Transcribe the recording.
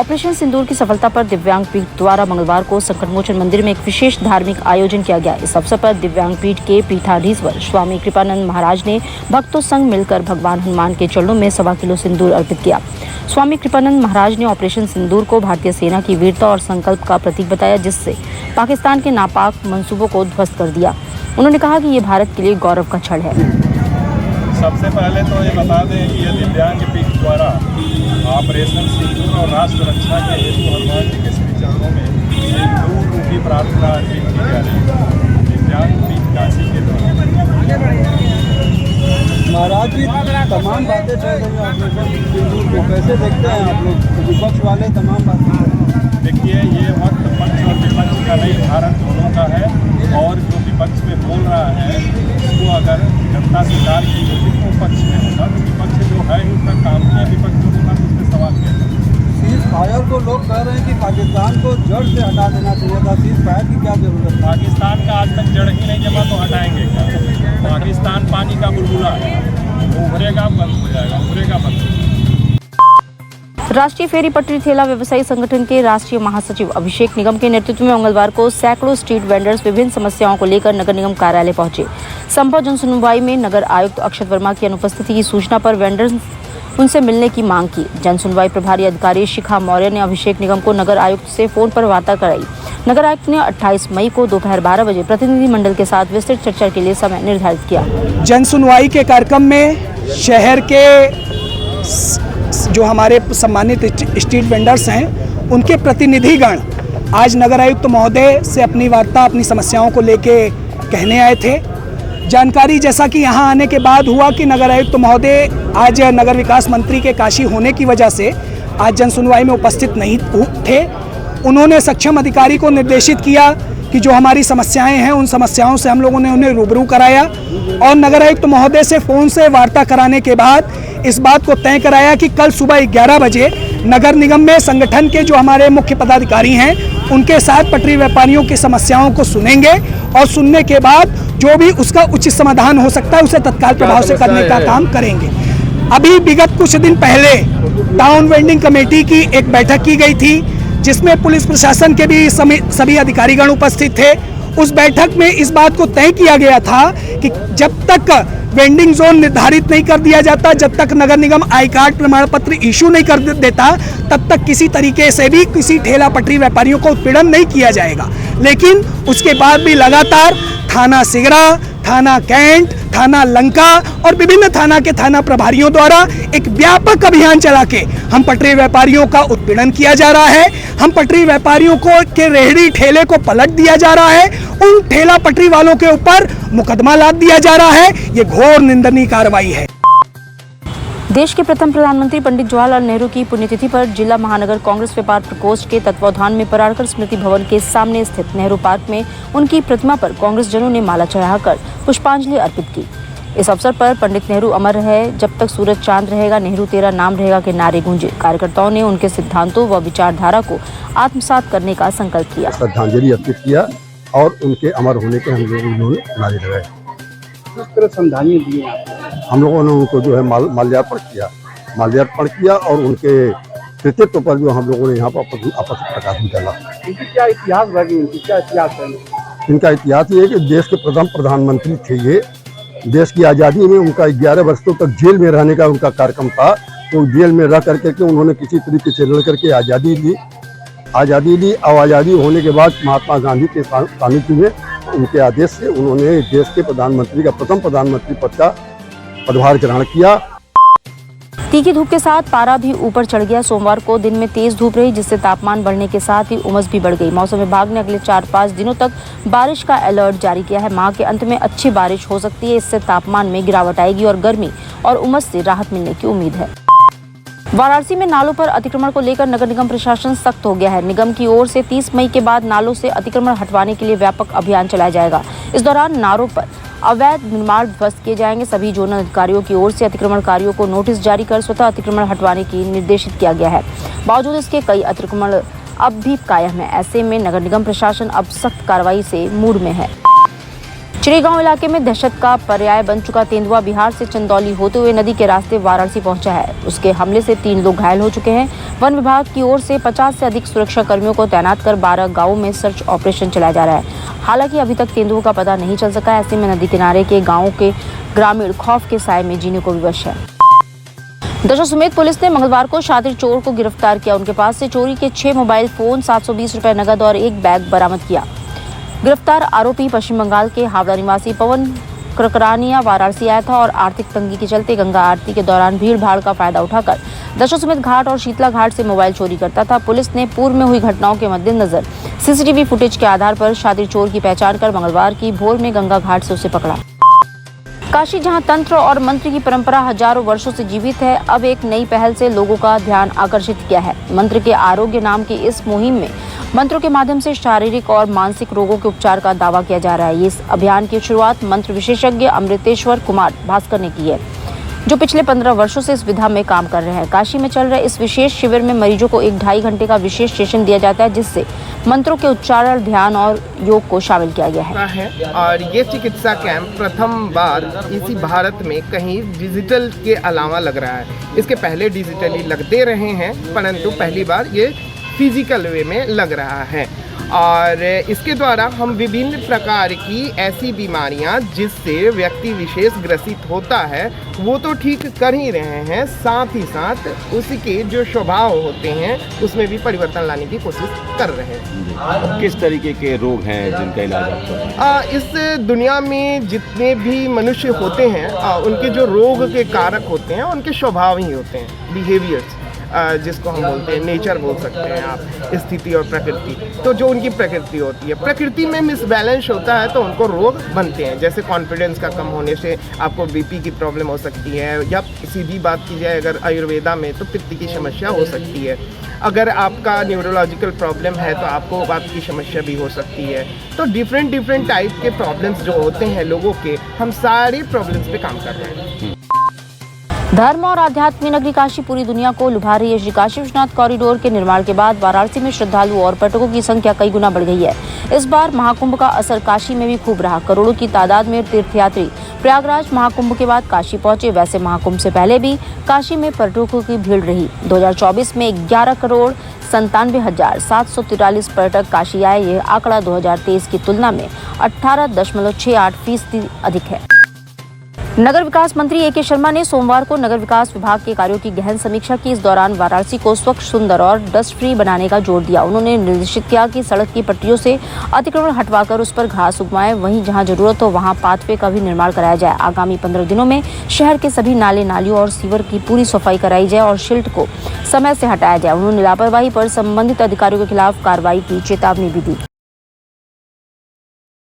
Operation सिंदूर की सफलता पर दिव्यांग पीठ द्वारा मंगलवार को संकटमोचन मंदिर में एक विशेष धार्मिक आयोजन किया गया। इस अवसर पर दिव्यांग पीठ के पीठाधीश्वर स्वामी कृपानंद महाराज ने भक्तों संग मिलकर भगवान हनुमान के चरणों में 1.25 किलो सिंदूर अर्पित किया। स्वामी कृपानंद महाराज ने ऑपरेशन सिंदूर को भारतीय सेना की वीरता और संकल्प का प्रतीक बताया, जिससे पाकिस्तान के नापाक मंसूबों को ध्वस्त कर दिया। उन्होंने कहा कि ये भारत के लिए गौरव का क्षण है। सबसे पहले तो ये बता दें कि ये दिव्यांग पीठ द्वारा ऑपरेशन सिंदूर और राष्ट्र रक्षा के हेतु हनुमान जी के श्री चरणों में सिंदूर रूपी प्रार्थना अर्पित की जा रही है। दिव्यांग पीठ काशी के द्वारा महाराज जी तमाम बातें चल रही हैं ऑपरेशन सिंदूर को, कैसे देखते हैं आप लोग? विपक्ष वाले तमाम बातें, देखिए ये वक्त पक्ष और विपक्ष का नहीं, भारत दोनों का है। और जो विपक्ष में बोल रहा है उसको अगर जनता स्वीकार की होगी तो पक्ष में होगा, तो विपक्ष जो है उसका काम ही है विपक्ष जो होगा तो उसके सवाल क्या है। सीज फायर को लोग कह रहे हैं कि पाकिस्तान को जड़ से हटा देना चाहिए था, सीज फायर की क्या जरूरत है? पाकिस्तान का आज तक जड़ ही नहीं जमा तो हटाएंगे क्या? पाकिस्तान पानी का बुलबुला है, वो उभरेगा बंद हो जाएगा, उभरेगा बंद हो जाएगा। राष्ट्रीय फेरी पटरी ठेला व्यवसायी संगठन के राष्ट्रीय महासचिव अभिषेक निगम के नेतृत्व में मंगलवार को सैकड़ों स्ट्रीट वेंडर्स विभिन्न समस्याओं को लेकर नगर निगम कार्यालय पहुंचे। संभव जनसुनवाई में नगर आयुक्त अक्षत वर्मा की अनुपस्थिति की सूचना पर वेंडर्स उनसे मिलने की मांग की। जनसुनवाई प्रभारी अधिकारी शिखा मौर्य ने अभिषेक निगम को नगर आयुक्त से फोन पर वार्ता कराई। नगर आयुक्त ने 28 मई को दोपहर 12 बजे प्रतिनिधि मंडल के साथ विस्तृत चर्चा के लिए समय निर्धारित किया। जनसुनवाई के कार्यक्रम में शहर के जो हमारे सम्मानित स्ट्रीट वेंडर्स हैं उनके प्रतिनिधिगण आज नगर आयुक्त महोदय से अपनी वार्ता, अपनी समस्याओं को लेके कहने आए थे। जानकारी जैसा कि यहाँ आने के बाद हुआ कि नगर आयुक्त महोदय आज नगर विकास मंत्री के काशी होने की वजह से आज जनसुनवाई में उपस्थित नहीं थे। उन्होंने सक्षम अधिकारी को निर्देशित किया कि जो हमारी समस्याएं हैं उन समस्याओं से हम लोगों ने उन्हें रूबरू कराया और नगर आयुक्त महोदय से फ़ोन से वार्ता कराने के बाद इस बात को तय कराया कि कल सुबह 11 बजे नगर निगम में संगठन के जो हमारे मुख्य पदाधिकारी हैं उनके साथ पटरी व्यापारियों की समस्याओं को सुनेंगे और सुनने के बाद जो भी उसका उचित समाधान हो सकता है उसे तत्काल प्रभाव से करने का काम करेंगे। अभी विगत कुछ दिन पहले टाउन वेंडिंग कमेटी की एक बैठक की गई थी जिसमें पुलिस प्रशासन के भी सभी अधिकारीगण उपस्थित थे। उस बैठक में इस बात को तय किया गया था कि जब तक वेंडिंग जोन निर्धारित नहीं कर दिया जाता, जब तक नगर निगम आई कार्ड प्रमाण पत्र इशू नहीं कर देता, तब तक किसी तरीके से भी किसी ठेला पटरी व्यापारियों को उत्पीड़न नहीं किया जाएगा। लेकिन उसके बाद भी लगातार थाना सिगरा, थाना कैंट, थाना लंका और विभिन्न थाना के थाना प्रभारियों द्वारा एक व्यापक अभियान चला के हम पटरी व्यापारियों का उत्पीड़न किया जा रहा है। हम पटरी व्यापारियों को के रेहड़ी ठेले को पलट दिया जा रहा है, उन ठेला पटरी वालों के ऊपर मुकदमा लाद दिया जा रहा है। ये घोर निंदनीय कार्रवाई है। देश के प्रथम प्रधानमंत्री पंडित जवाहरलाल नेहरू की पुण्यतिथि पर जिला महानगर कांग्रेस व्यापार प्रकोष्ठ के तत्वावधान में पराड़कर स्मृति भवन के सामने स्थित नेहरू पार्क में उनकी प्रतिमा पर कांग्रेस जनों ने माला चढ़ाकर पुष्पांजलि अर्पित की। इस अवसर पर पंडित नेहरू अमर रहे, जब तक सूरज चांद रहेगा, नेहरू तेरा नाम रहेगा के नारे गूंजे। कार्यकर्ताओं ने उनके सिद्धांतों व विचारधारा को आत्मसात करने का संकल्प किया। श्रद्धांजलि अर्पित किया और उनके अमर होने के हम लोगों ने नारे लगाए। किस तरह श्रद्धांजलि दी हम लोगों ने उनको जो है माल्यार्पण किया और उनके कृतित्व पर जो हम लोगों ने यहाँ पर आपस में प्रकाश डाला। इनकी क्या इतिहास बनी, इनकी क्या इतिहास है? इनका इतिहास ये है कि देश के प्रथम प्रधानमंत्री थे ये। देश की आज़ादी में उनका 11 वर्षों तक जेल में रहने का उनका कार्यक्रम था, तो जेल में रह करके उन्होंने किसी तरीके से लड़ करके आज़ादी ली और आज़ादी होने के बाद महात्मा गांधी के सानिध्य में उनके आदेश से उन्होंने देश के प्रधानमंत्री का प्रथम प्रधानमंत्री पद का पदभार ग्रहण किया। तीखी धूप के साथ पारा भी ऊपर चढ़ गया। सोमवार को दिन में तेज धूप रही, जिससे तापमान बढ़ने के साथ ही उमस भी बढ़ गई। मौसम विभाग ने अगले 4-5 दिनों तक बारिश का अलर्ट जारी किया है। माह के अंत में अच्छी बारिश हो सकती है, इससे तापमान में गिरावट आएगी और गर्मी और उमस से राहत मिलने की उम्मीद है। वाराणसी में नालों पर अतिक्रमण को लेकर नगर निगम प्रशासन सख्त हो गया है। निगम की ओर से 30 मई के बाद नालों से अतिक्रमण हटवाने के लिए व्यापक अभियान चलाया जाएगा। इस दौरान नालों पर अवैध निर्माण ध्वस्त किए जाएंगे। सभी जोनल अधिकारियों की ओर से अतिक्रमणकारियों को नोटिस जारी कर स्वतः अतिक्रमण हटवाने की निर्देशित किया गया है। बावजूद इसके कई अतिक्रमण अब भी कायम है। ऐसे में नगर निगम प्रशासन अब सख्त कार्रवाई से मूड में है। चिड़ीगांव इलाके में दहशत का पर्याय बन चुका तेंदुआ बिहार से चंदौली होते हुए नदी के रास्ते वाराणसी पहुंचा है। उसके हमले से 3 लोग घायल हो चुके हैं। वन विभाग की ओर से 50 से अधिक सुरक्षा कर्मियों को तैनात कर 12 गांवों में सर्च ऑपरेशन चलाया जा रहा है। हालांकि अभी तक तेंदुओं का पता नहीं चल सका। ऐसे में नदी किनारे के गाँवों के ग्रामीण खौफ के साए में जीने को विवश है। दशाश्वमेध पुलिस ने मंगलवार को शातिर चोर को गिरफ्तार किया। उनके पास से चोरी के 6 मोबाइल फोन, 720 रुपए नकद और 1 बैग बरामद किया। गिरफ्तार आरोपी पश्चिम बंगाल के हावड़ा निवासी पवन करकरानिया वाराणसी आया था और आर्थिक तंगी के चलते गंगा आरती के दौरान भीड़ भाड़ का फायदा उठाकर दशाश्वमेध घाट और शीतला घाट से मोबाइल चोरी करता था। पुलिस ने पूर्व में हुई घटनाओं के मद्देनजर सीसीटीवी फुटेज के आधार पर शातिर चोर की पहचान कर मंगलवार की भोर में गंगा घाट से उसे पकड़ा। काशी, जहां तंत्र और मंत्र की परंपरा हजारों वर्षों से जीवित है, अब एक नई पहल से लोगों का ध्यान आकर्षित किया है। मंत्र के आरोग्य नाम की इस मुहिम में मंत्रों के माध्यम से शारीरिक और मानसिक रोगों के उपचार का दावा किया जा रहा है। इस अभियान की शुरुआत मंत्र विशेषज्ञ अमृतेश्वर कुमार भास्कर ने की है, जो पिछले 15 वर्षों से इस विधा में काम कर रहे हैं। काशी में चल रहे इस विशेष शिविर में मरीजों को 1-2.5 घंटे का विशेष सेशन दिया जाता है, जिससे मंत्रों के उच्चारण, ध्यान और योग को शामिल किया गया है। और ये चिकित्सा कैंप प्रथम बार इसी भारत में कहीं डिजिटल के अलावा लग रहा है। इसके पहले डिजिटली लगते रहे हैं, परंतु पहली बार ये फिजिकल वे में लग रहा है। और इसके द्वारा हम विभिन्न प्रकार की ऐसी बीमारियां जिससे व्यक्ति विशेष ग्रसित होता है वो तो ठीक कर ही रहे हैं, साथ ही साथ उसके जो स्वभाव होते हैं उसमें भी परिवर्तन लाने की कोशिश कर रहे हैं। किस तरीके के रोग हैं जिनका इलाज आपका? इस दुनिया में जितने भी मनुष्य होते हैं उनके जो रोग के कारक होते हैं उनके स्वभाव ही होते हैं, बिहेवियर्स, जिसको हम बोलते हैं नेचर बोल सकते हैं आप, स्थिति और प्रकृति। तो जो उनकी प्रकृति होती है, प्रकृति में मिसबैलेंस होता है तो उनको रोग बनते हैं। जैसे कॉन्फिडेंस का कम होने से आपको बीपी की प्रॉब्लम हो सकती है, या सीधी बात की जाए अगर आयुर्वेदा में तो पित्त की समस्या हो सकती है। अगर आपका न्यूरोलॉजिकल प्रॉब्लम है तो आपको वात की समस्या भी हो सकती है। तो डिफरेंट टाइप के प्रॉब्लम्स जो होते हैं लोगों के, हम सारे प्रॉब्लम्स पे काम कर रहे हैं। धर्म और आध्यात्म नगरी काशी पूरी दुनिया को लुभा रही है। श्री काशी विश्वनाथ कॉरिडोर के निर्माण के बाद वाराणसी में श्रद्धालु और पर्यटकों की संख्या कई गुना बढ़ गई है। इस बार महाकुंभ का असर काशी में भी खूब रहा। करोड़ों की तादाद में तीर्थयात्री प्रयागराज महाकुंभ के बाद काशी पहुंचे। वैसे महाकुंभ से पहले भी काशी में पर्यटकों की भीड़ रही। 2024 में 11,97,743 पर्यटक काशी आए। यह आंकड़ा 2023 की तुलना में 18.68% अधिक है। नगर विकास मंत्री ए.के. शर्मा ने सोमवार को नगर विकास विभाग के कार्यों की गहन समीक्षा की। इस दौरान वाराणसी को स्वच्छ, सुंदर और डस्ट फ्री बनाने का जोर दिया। उन्होंने निर्देशित किया कि सड़क की पट्टियों से अतिक्रमण हटवाकर उस पर घास उगवाएं। वहीं जहां जरूरत हो वहां पाथवे का भी निर्माण कराया जाए। आगामी 15 दिनों में शहर के सभी नाले, नालियों और सीवर की पूरी सफाई कराई जाए और शिल्ट को समय से हटाया जाए। उन्होंने लापरवाही पर संबंधित अधिकारियों के खिलाफ कार्रवाई की चेतावनी भी दी।